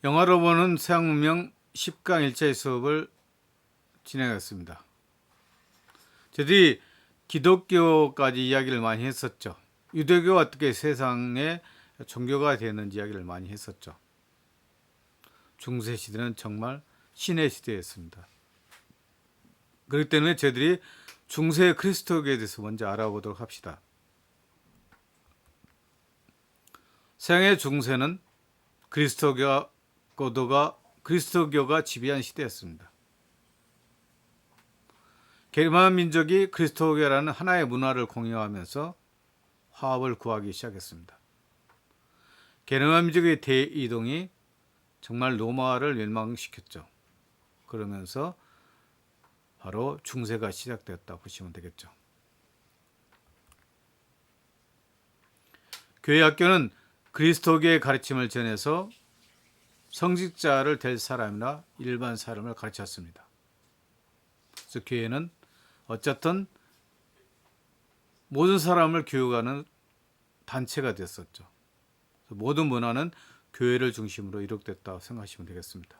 영화로 보는 서양 문명 10강 1차 수업을 진행했습니다. 저희들이 기독교까지 이야기를 많이 했었죠. 유대교가 어떻게 세상의 종교가 되었는지 이야기를 많이 했었죠. 중세 시대는 정말 신의 시대였습니다. 그렇기 때문에 저희들이 중세 그리스도교에 대해서 먼저 알아보도록 합시다. 서양의 중세는 그리스도교가 지배한 시대였습니다. 게르만 민족이 그리스도교라는 하나의 문화를 공유하면서 화합을 구하기 시작했습니다. 게르만 민족의 대이동이 정말 로마를 멸망시켰죠. 그러면서 바로 중세가 시작되었다 보시면 되겠죠. 교회 학교는 그리스도교의 가르침을 전해서 성직자를 될 사람이나 일반 사람을 가르쳤습니다. 그래서 교회는 어쨌든 모든 사람을 교육하는 단체가 됐었죠. 모든 문화는 교회를 중심으로 이룩됐다고 생각하시면 되겠습니다.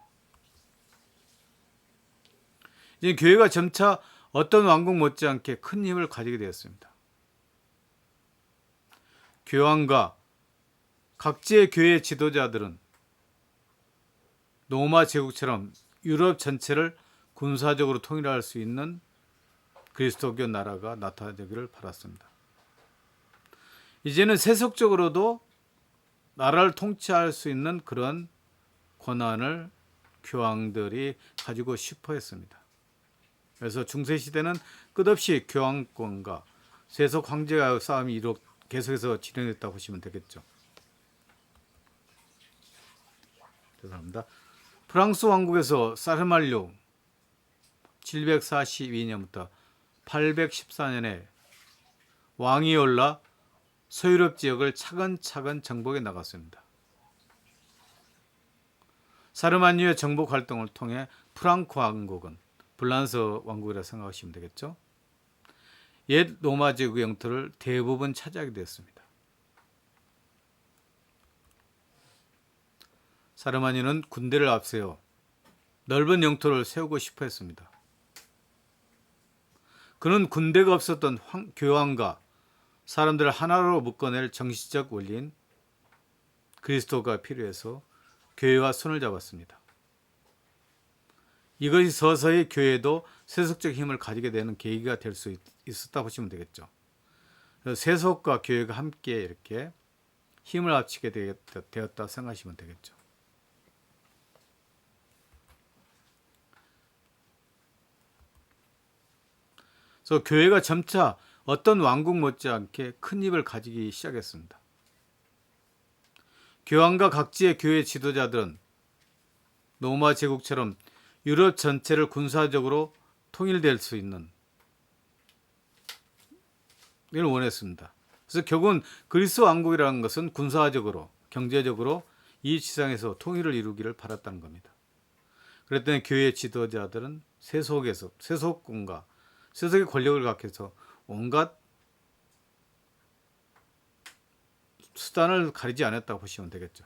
이제 교회가 점차 어떤 왕국 못지않게 큰 힘을 가지게 되었습니다. 교황과 각지의 교회 지도자들은 로마 제국처럼 유럽 전체를 군사적으로 통일할 수 있는 그리스도교 나라가 나타나기를 바랐습니다. 이제는 세속적으로도 나라를 통치할 수 있는 그런 권한을 교황들이 가지고 싶어 했습니다. 그래서 중세시대는 끝없이 교황권과 세속 황제와의 싸움이 계속해서 진행됐다고 보시면 되겠죠. 죄송합니다. 프랑스 왕국에서 사르말료 742년부터 814년에 왕이 올라 서유럽 지역을 차근차근 정복해 나갔습니다. 사르마니의 정복 활동을 통해 프랑크 왕국은 블란스 왕국이라 생각하시면 되겠죠. 옛 로마 제국의 영토를 대부분 차지하게 되었습니다. 사르마니는 군대를 앞세워 넓은 영토를 세우고 싶어 했습니다. 그는 군대가 없었던 교황과 사람들을 하나로 묶어낼 정치적 원리인 그리스도가 필요해서 교회와 손을 잡았습니다. 이것이 서서히 교회도 세속적 힘을 가지게 되는 계기가 될 수 있었다 보시면 되겠죠. 세속과 교회가 함께 이렇게 힘을 합치게 되었다 생각하시면 되겠죠. 그래서 교회가 점차 어떤 왕국 못지않게 큰 힘을 가지기 시작했습니다. 교황과 각지의 교회 지도자들은 로마 제국처럼 유럽 전체를 군사적으로 통일될 수 있는 걸 원했습니다. 그래서 결국은 그리스 왕국이라는 것은 군사적으로, 경제적으로 이 지상에서 통일을 이루기를 바랐다는 겁니다. 그랬더니 교회 지도자들은 세속군과 세속의 권력을 갖춰서 온갖 수단을 가리지 않았다고 보시면 되겠죠.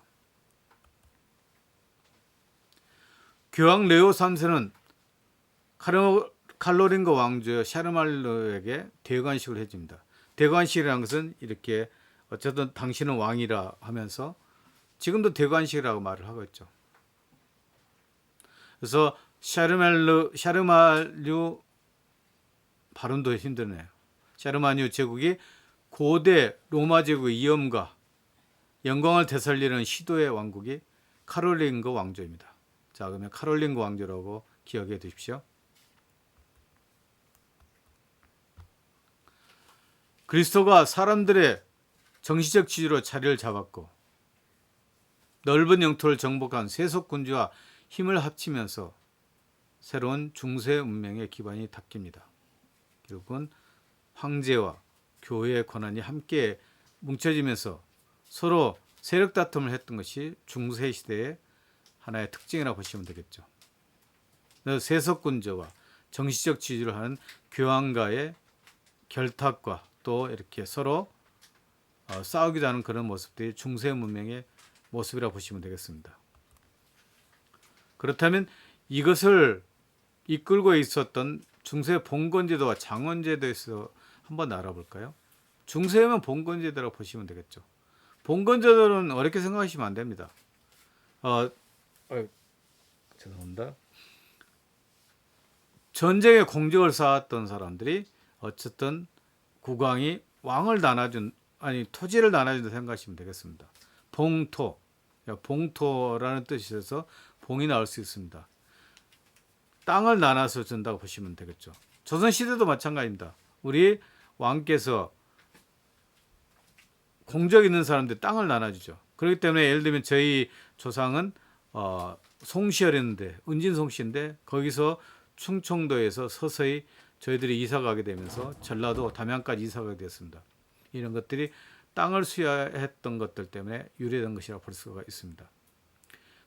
교황 레오 3세는 칼로린거 왕조 샤르말르에게 대관식을 해줍니다. 대관식이라는 것은 이렇게 어쨌든 당신은 왕이라 하면서 지금도 대관식이라고 말을 하고 있죠. 그래서 샤르말류 발음도 힘드네요. 샤르마뉴 제국이 고대 로마 제국의 위엄과 영광을 되살리는 시도의 왕국이 카롤링거 왕조입니다. 자, 그러면 카롤링거 왕조라고 기억해 두십시오. 그리스도가 사람들의 정치적 지주로 자리를 잡았고 넓은 영토를 정복한 세속 군주와 힘을 합치면서 새로운 중세 문명의 기반이 닦입니다. 결국은 황제와 교회의 권한이 함께 뭉쳐지면서 서로 세력 다툼을 했던 것이 중세 시대의 하나의 특징이라고 보시면 되겠죠. 세속군주와 정치적 지주를 하는 교황과의 결탁과 또 이렇게 서로 싸우기도 하는 그런 모습들이 중세 문명의 모습이라고 보시면 되겠습니다. 그렇다면 이것을 이끌고 있었던 중세 봉건제도와 장원제도에서 한번 알아볼까요? 중세면 봉건제도라고 보시면 되겠죠. 봉건제도는 어렵게 생각하시면 안 됩니다. 죄송합니다. 전쟁에 공적을 쌓았던 사람들이 어쨌든 국왕이 왕을 나눠준 아니 토지를 나눠준다 생각하시면 되겠습니다. 봉토, 봉토라는 뜻에서 봉이 나올 수 있습니다. 땅을 나눠서 준다고 보시면 되겠죠. 조선 시대도 마찬가지입니다. 우리 왕께서 공적 있는 사람들 땅을 나눠주죠. 그렇기 때문에 예를 들면 저희 조상은 송시였는데 은진송씨인데 거기서 충청도에서 서서히 저희들이 이사 가게 되면서 전라도 담양까지 이사 가게 되었습니다. 이런 것들이 땅을 수여했던 것들 때문에 유래된 것이라고 볼 수가 있습니다.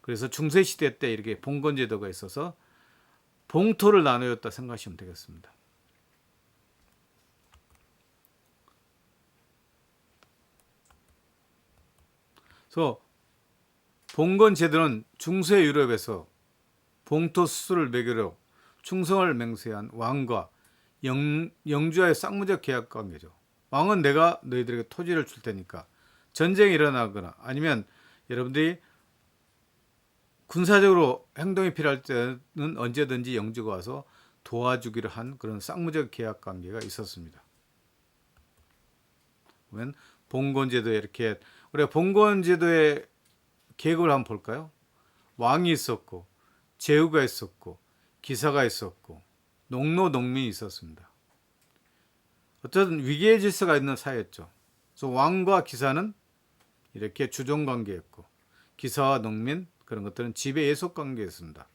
그래서 중세시대 때 이렇게 봉건제도가 있어서 봉토를 나누었다 생각하시면 되겠습니다. 그래서 봉건제도는 중세 유럽에서 봉토 수수를 매개로 충성을 맹세한 왕과 영주와의 쌍무적 계약 관계죠. 왕은 내가 너희들에게 토지를 줄 테니까 전쟁이 일어나거나 아니면 여러분들이 군사적으로 행동이 필요할 때는 언제든지 영주가 와서 도와주기로 한 그런 쌍무적 계약 관계가 있었습니다. 보면 봉건제도에 이렇게 우리가 봉건제도의 계획을 한번 볼까요? 왕이 있었고 제후가 있었고 기사가 있었고 농노 농민이 있었습니다. 어쨌든 위계의 질서가 있는 사회였죠. 그래서 왕과 기사는 이렇게 주종 관계였고 기사와 농민 그런 것들은 지배 예속 관계였습니다.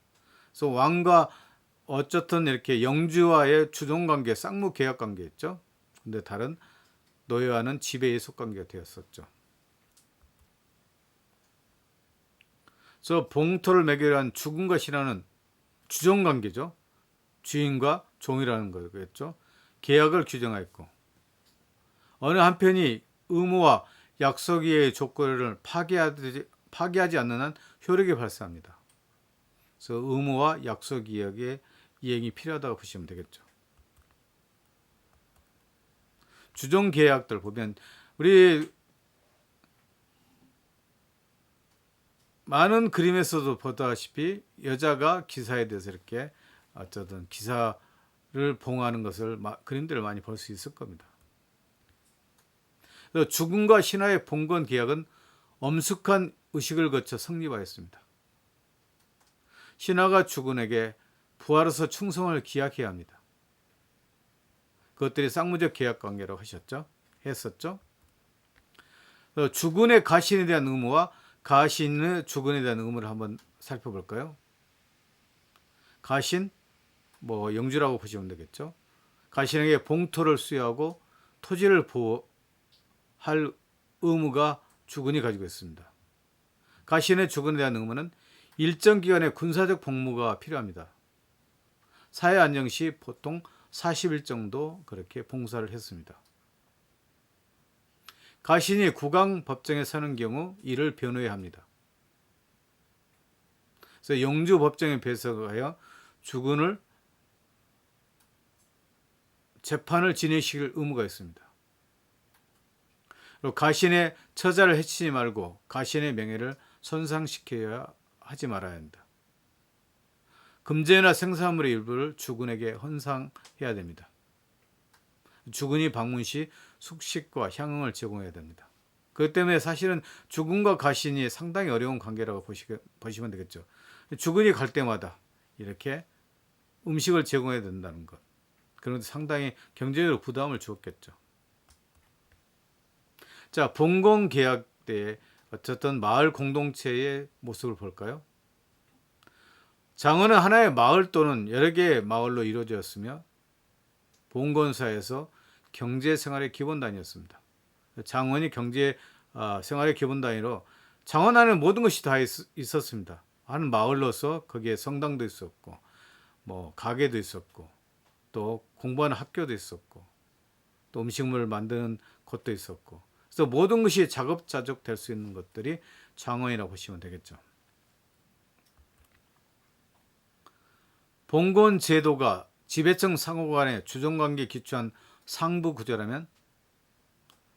그래서 왕과 어쨌든 이렇게 영주와의 주종 관계, 쌍무 계약 관계였죠. 근데 다른 노예와는 지배 예속 관계가 되었었죠. 그래서 봉토를 매개로 한 죽음과 신화는 주종 관계죠. 주인과 종이라는 거겠죠. 계약을 규정하였고 어느 한편이 의무와 약속의 조건을 파기하지 않는 한 효력이 발생합니다. 그래서 의무와 약속 이야기의 이행이 필요하다고 보시면 되겠죠. 주종 계약들 보면 우리 많은 그림에서도 보다시피 여자가 기사에 대해서 이렇게 어쩌든 기사를 봉하는 것을 그림들을 많이 볼 수 있을 겁니다. 그래서 죽음과 신화의 봉건 계약은 엄숙한 의식을 거쳐 성립하였습니다. 신하가 죽은에게 부하로서 충성을 기약해야 합니다. 그것들이 쌍무적 계약 관계라고 했었죠. 죽은의 가신에 대한 의무와 가신의 죽은에 대한 의무를 한번 살펴볼까요? 가신, 영주라고 보시면 되겠죠. 가신에게 봉토를 수여하고 토지를 보호할 의무가 죽은이 가지고 있습니다. 가신의 죽은에 대한 의무는 일정 기간의 군사적 복무가 필요합니다. 사회 안정 시 보통 40일 정도 그렇게 봉사를 했습니다. 가신이 국왕 법정에 서는 경우 이를 변호해야 합니다. 그래서 영주 법정에 배석하여 죽은을 재판을 진행시킬 의무가 있습니다. 그리고 가신의 처자를 해치지 말고 가신의 명예를 손상시켜야 하지 말아야 한다. 금제나 생사물의 일부를 죽은에게 헌상해야 됩니다. 죽은이 방문 시 숙식과 향응을 제공해야 됩니다. 그렇기 때문에 사실은 죽은과 가신이 상당히 어려운 관계라고 보시면 되겠죠. 죽은이 갈 때마다 이렇게 음식을 제공해야 된다는 것. 그런데 상당히 경제적으로 부담을 주었겠죠. 자, 봉건 계약 때 어쨌든 마을 공동체의 모습을 볼까요? 장원은 하나의 마을 또는 여러 개의 마을로 이루어졌으며 봉건사에서 경제생활의 기본 단위였습니다. 장원이 경제 생활의 기본 단위로 장원 안에 모든 것이 다 있었습니다. 한 마을로서 거기에 성당도 있었고 가게도 있었고 또 공부하는 학교도 있었고 또 음식물을 만드는 곳도 있었고 그래서 모든 것이 자급자족 될 수 있는 것들이 장원이라고 보시면 되겠죠. 봉건 제도가 지배층 상호 간의 주종관계에 기초한 상부 구조라면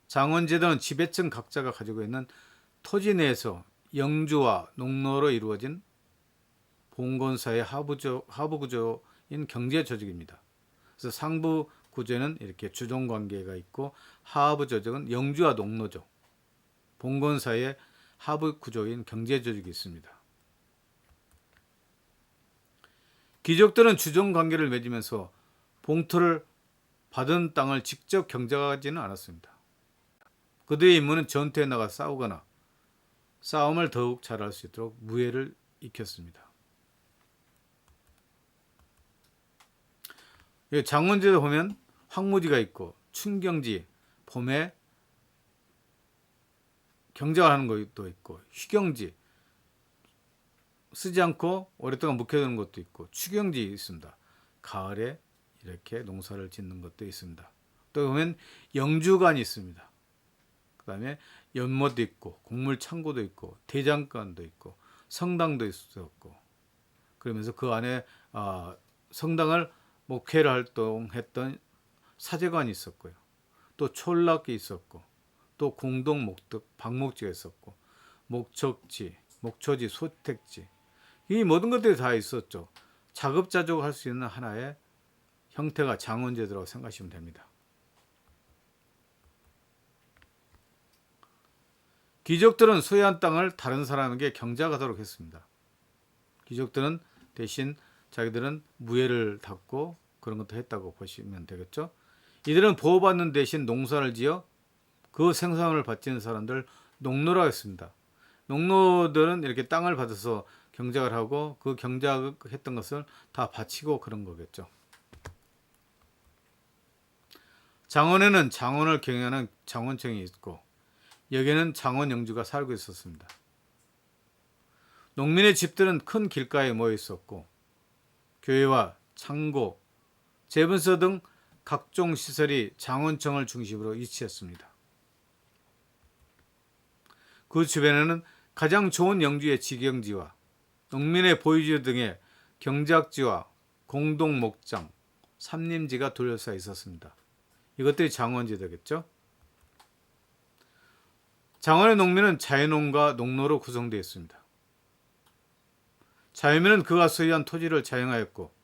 장원제도는 지배층 각자가 가지고 있는 토지 내에서 영주와 농노로 이루어진 봉건사의 하부 구조인 경제 조직입니다. 그래서 상부 구조에는 이렇게 주종관계가 있고 하부 조직은 영주와 농노죠. 봉건사의 하부 구조인 경제 조직이 있습니다. 귀족들은 주종관계를 맺으면서 봉투를 받은 땅을 직접 경작하지는 않았습니다. 그들의 임무는 전투에 나가 싸우거나 싸움을 더욱 잘할 수 있도록 무예를 익혔습니다. 장원제도 보면 황무지가 있고 춘경지, 봄에 경작하는 것도 있고 휴경지, 쓰지 않고 오랫동안 묵혀두는 것도 있고 추경지 있습니다. 가을에 이렇게 농사를 짓는 것도 있습니다. 또 보면 영주관이 있습니다. 그 다음에 연못도 있고 곡물 창고도 있고 대장간도 있고 성당도 있었고 그러면서 그 안에 성당을 목회를 활동했던 사제관이 있었고요. 또 촌락이 있었고 또 공동 목득 방목지가 있었고 목척지, 목초지, 소택지 이 모든 것들이 다 있었죠. 자급자족할 수 있는 하나의 형태가 장원제도라고 생각하시면 됩니다. 귀족들은 소유한 땅을 다른 사람에게 경작하도록 했습니다. 귀족들은 대신 자기들은 무예를 닫고 그런 것도 했다고 보시면 되겠죠. 이들은 보호받는 대신 농사를 지어 그 생산을 바치는 사람들 농노라고 했습니다. 농노들은 이렇게 땅을 받아서 경작을 하고 그 경작했던 것을 다 바치고 그런 거겠죠. 장원에는 장원을 경영하는 장원청이 있고 여기에는 장원 영주가 살고 있었습니다. 농민의 집들은 큰 길가에 모여 있었고 교회와 창고, 재분서 등 각종 시설이 장원청을 중심으로 위치했습니다. 그 주변에는 가장 좋은 영주의 직영지와 농민의 보유지 등의 경작지와 공동 목장, 삼림지가 둘러싸여 있었습니다. 이것들이 장원지대겠죠. 장원의 농민은 자연농과 농노로 구성되어 있습니다. 자유민은 그가 소유한 토지를 자영하였고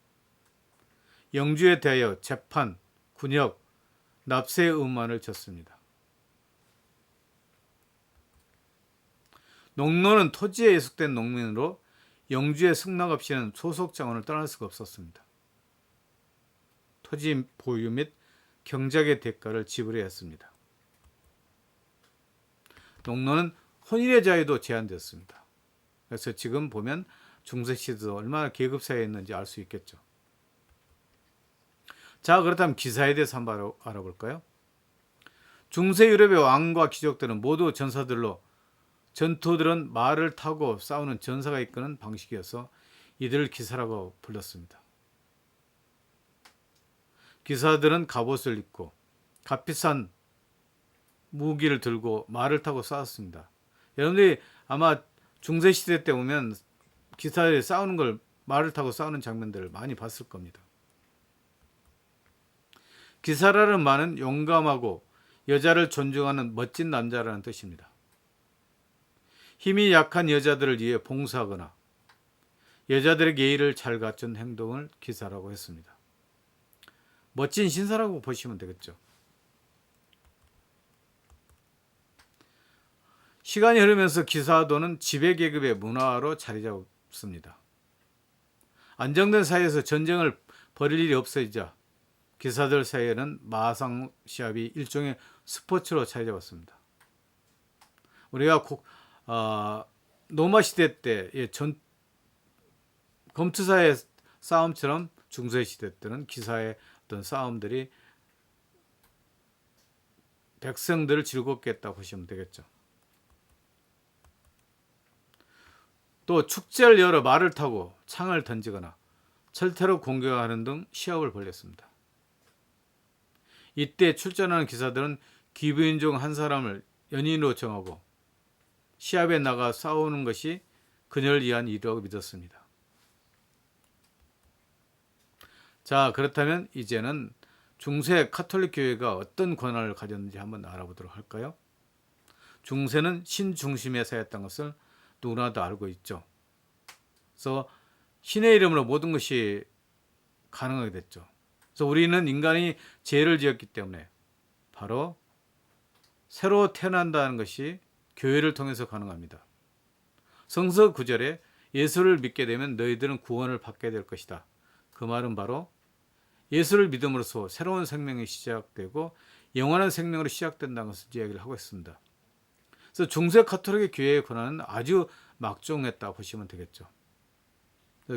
영주에 대하여 재판, 군역, 납세 의무만을 졌습니다. 농노는 토지에 예속된 농민으로 영주의 승낙 없이는 소속 장원을 떠날 수가 없었습니다. 토지 보유 및 경작의 대가를 지불해야 했습니다. 농노는 혼인의 자유도 제한되었습니다. 그래서 지금 보면 중세시대도 얼마나 계급사회였는지 알 수 있겠죠. 자, 그렇다면 기사에 대해서 한번 알아볼까요? 중세 유럽의 왕과 귀족들은 모두 전사들로 전투들은 말을 타고 싸우는 전사가 이끄는 방식이어서 이들을 기사라고 불렀습니다. 기사들은 갑옷을 입고 값비싼 무기를 들고 말을 타고 싸웠습니다. 여러분들이 아마 중세시대 때 보면 기사들이 싸우는 걸 말을 타고 싸우는 장면들을 많이 봤을 겁니다. 기사라는 말은 용감하고 여자를 존중하는 멋진 남자라는 뜻입니다. 힘이 약한 여자들을 위해 봉사하거나 여자들의 예의를 잘 갖춘 행동을 기사라고 했습니다. 멋진 신사라고 보시면 되겠죠. 시간이 흐르면서 기사도는 지배계급의 문화로 자리 잡습니다. 안정된 사회에서 전쟁을 벌일 일이 없어지자 기사들 사이에는 마상 시합이 일종의 스포츠로 자리 잡았습니다. 우리가 로마 시대 때 검투사의 싸움처럼 중세 시대 때는 기사의 어떤 싸움들이 백성들을 즐겁게 했다고 보시면 되겠죠. 또 축제를 열어 말을 타고 창을 던지거나 철퇴로 공격하는 등 시합을 벌였습니다. 이때 출전하는 기사들은 귀부인 중 한 사람을 연인으로 정하고 시합에 나가 싸우는 것이 그녀를 위한 일이라고 믿었습니다. 자, 그렇다면 이제는 중세 카톨릭 교회가 어떤 권한을 가졌는지 한번 알아보도록 할까요? 중세는 신중심의 사회였던 것을 누구나 다 알고 있죠. 그래서 신의 이름으로 모든 것이 가능하게 됐죠. 그래서 우리는 인간이 죄를 지었기 때문에 바로 새로 태어난다는 것이 교회를 통해서 가능합니다. 성서 9절에 예수를 믿게 되면 너희들은 구원을 받게 될 것이다. 그 말은 바로 예수를 믿음으로써 새로운 생명이 시작되고 영원한 생명으로 시작된다는 것을 이야기를 하고 있습니다. 그래서 중세 가톨릭 교회의 권한은 아주 막중했다 보시면 되겠죠.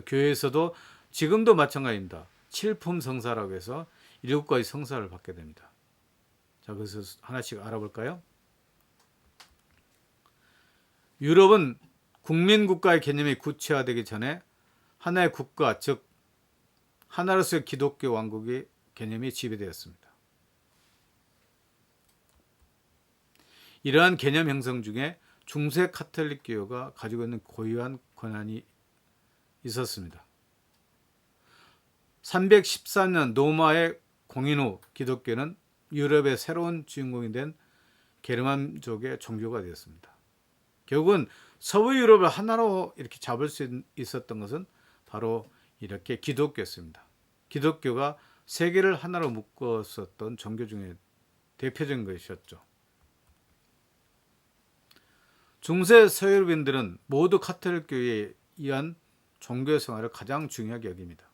교회에서도 지금도 마찬가지입니다. 칠품 성사라고 해서 7가지 성사를 받게 됩니다. 자, 그래서 하나씩 알아볼까요? 유럽은 국민국가의 개념이 구체화되기 전에 하나의 국가, 즉 하나로서의 기독교 왕국의 개념이 지배되었습니다. 이러한 개념 형성 중에 중세 카톨릭 교회가 가지고 있는 고유한 권한이 있었습니다. 313년 로마의 공인 후 기독교는 유럽의 새로운 주인공이 된 게르만족의 종교가 되었습니다. 결국은 서부 유럽을 하나로 이렇게 잡을 수 있었던 것은 바로 이렇게 기독교였습니다. 기독교가 세계를 하나로 묶었었던 종교 중에 대표적인 것이었죠. 중세 서유럽인들은 모두 카톨릭 교회에 의한 종교 생활을 가장 중요하게 여깁니다.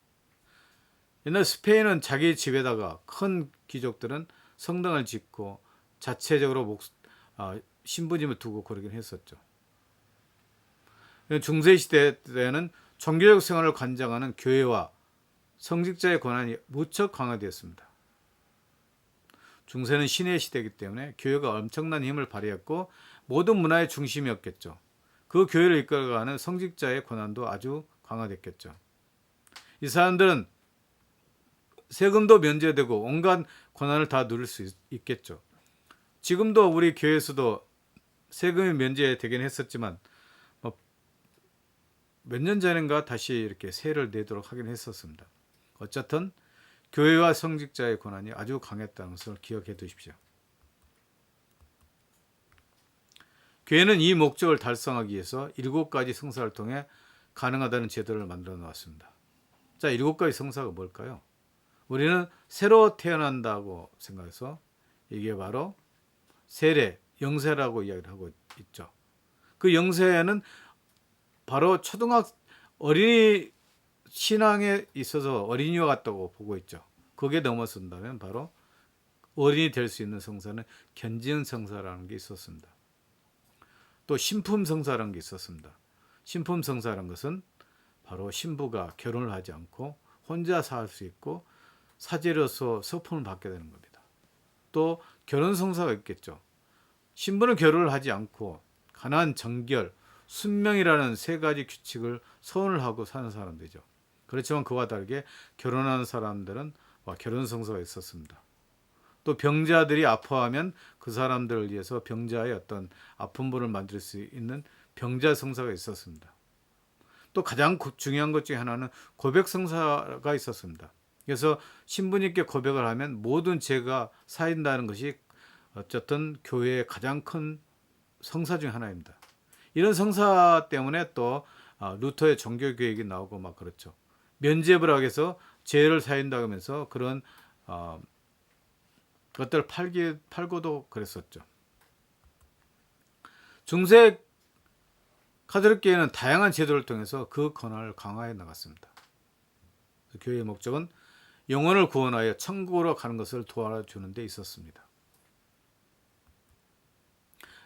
옛날 스페인은 자기 집에다가 큰 귀족들은 성당을 짓고 자체적으로 신부님을 두고 그러긴 했었죠. 중세 시대 때는 종교적 생활을 관장하는 교회와 성직자의 권한이 무척 강화되었습니다. 중세는 신의 시대이기 때문에 교회가 엄청난 힘을 발휘했고 모든 문화의 중심이었겠죠. 그 교회를 이끌어가는 성직자의 권한도 아주 강화됐겠죠. 이 사람들은 세금도 면제되고 온갖 권한을 다 누릴 수 있겠죠. 지금도 우리 교회에서도 세금이 면제되긴 했었지만 몇 년 전인가 다시 이렇게 세를 내도록 하긴 했었습니다. 어쨌든 교회와 성직자의 권한이 아주 강했다는 것을 기억해 두십시오. 교회는 이 목적을 달성하기 위해서 7가지 성사를 통해 가능하다는 제도를 만들어 놓았습니다. 자, 7가지 성사가 뭘까요? 우리는 새로 태어난다고 생각해서 이게 바로 세례, 영세라고 이야기를 하고 있죠. 그 영세는 바로 어린이 신앙에 있어서 어린이와 같다고 보고 있죠. 거기에 넘어선다면 바로 어린이 될 수 있는 성사는 견지은 성사라는 게 있었습니다. 또 신품 성사라는 게 있었습니다. 신품 성사라는 것은 바로 신부가 결혼을 하지 않고 혼자 살 수 있고 사제로서 서품을 받게 되는 겁니다. 또 결혼 성사가 있겠죠. 신부는 결혼을 하지 않고 가난, 정결, 순명이라는 3가지 규칙을 서원을 하고 사는 사람들이죠. 그렇지만 그와 다르게 결혼하는 사람들은 결혼 성사가 있었습니다. 또 병자들이 아파하면 그 사람들을 위해서 병자의 어떤 아픈 분을 만들 수 있는 병자 성사가 있었습니다. 또 가장 중요한 것 중에 하나는 고백 성사가 있었습니다. 그래서 신부님께 고백을 하면 모든 죄가 사인다는 것이 어쨌든 교회의 가장 큰 성사 중 하나입니다. 이런 성사 때문에 또 루터의 종교개혁이 나오고 막 그렇죠. 면죄부를 하기 위해서 죄를 사인다고 하면서 그런 것들을 팔고도 그랬었죠. 중세 카톨릭교회는 다양한 제도를 통해서 그 권한을 강화해 나갔습니다. 교회의 목적은 영혼을 구원하여 천국으로 가는 것을 도와주는 데 있었습니다.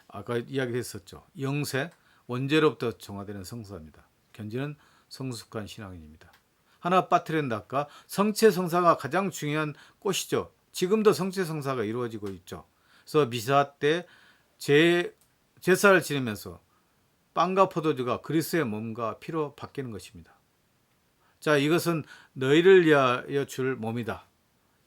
아까 이야기했었죠. 영세, 원죄로부터 정화되는 성사입니다. 견지는 성숙한 신앙인입니다. 하나 빠뜨린다 아까 성체 성사가 가장 중요한 꽃이죠. 지금도 성체 성사가 이루어지고 있죠. 그래서 미사 때 제사를 지내면서 빵과 포도주가 그리스도의 몸과 피로 바뀌는 것입니다. 자, 이것은 너희를 위하여 줄 몸이다.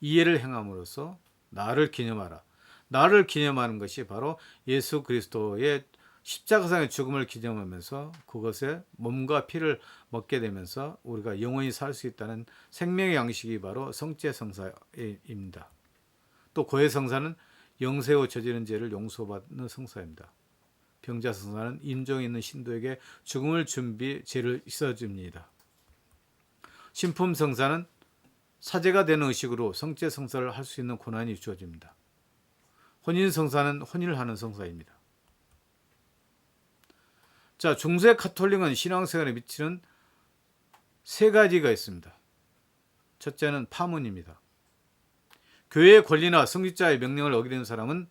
이해를 행함으로써 나를 기념하라. 나를 기념하는 것이 바로 예수 그리스도의 십자가상의 죽음을 기념하면서 그것에 몸과 피를 먹게 되면서 우리가 영원히 살 수 있다는 생명의 양식이 바로 성죄성사입니다. 또 고해성사는 영세후 저지른 죄를 용서받는 성사입니다. 병자성사는 임종에 있는 신도에게 죽음을 준비 죄를 씻어줍니다. 신품성사는 사제가 되는 의식으로 성죄성사를 할 수 있는 권한이 주어집니다. 혼인성사는 혼인을 하는 성사입니다. 자, 중세 가톨릭은 신앙생활에 미치는 세 가지가 있습니다. 첫째는 파문입니다. 교회의 권리나 성직자의 명령을 어기는 사람은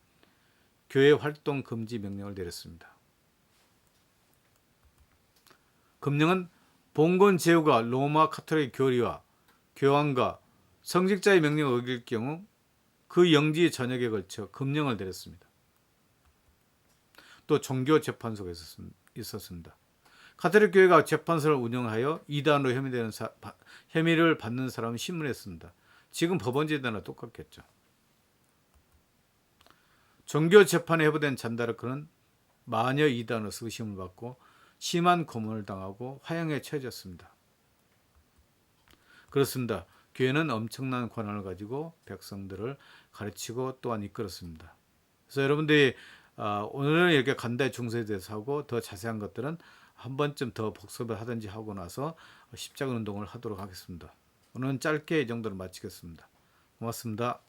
교회 활동 금지 명령을 내렸습니다. 금령은 봉건 제후가 로마 가톨릭 교리와 교황과 성직자의 명령을 어길 경우 그 영지 전역에 걸쳐 금령을 내렸습니다. 또 종교 재판소가 있었습니다. 가톨릭 교회가 재판소를 운영하여 이단으로 혐의를 받는 사람을 신문했습니다. 지금 법원제도나 똑같겠죠. 종교 재판에 해부된 잔다르크는 마녀 이단으로서 의심을 받고 심한 고문을 당하고 화형에 처해졌습니다. 그렇습니다. 교회는 엄청난 권한을 가지고 백성들을 가르치고 또한 이끌었습니다. 그래서 여러분들이 오늘은 이렇게 간다의 중세에 대해서 하고 더 자세한 것들은 한 번쯤 더 복습을 하든지 하고 나서 십자가 운동을 하도록 하겠습니다. 오늘은 짧게 이 정도로 마치겠습니다. 고맙습니다.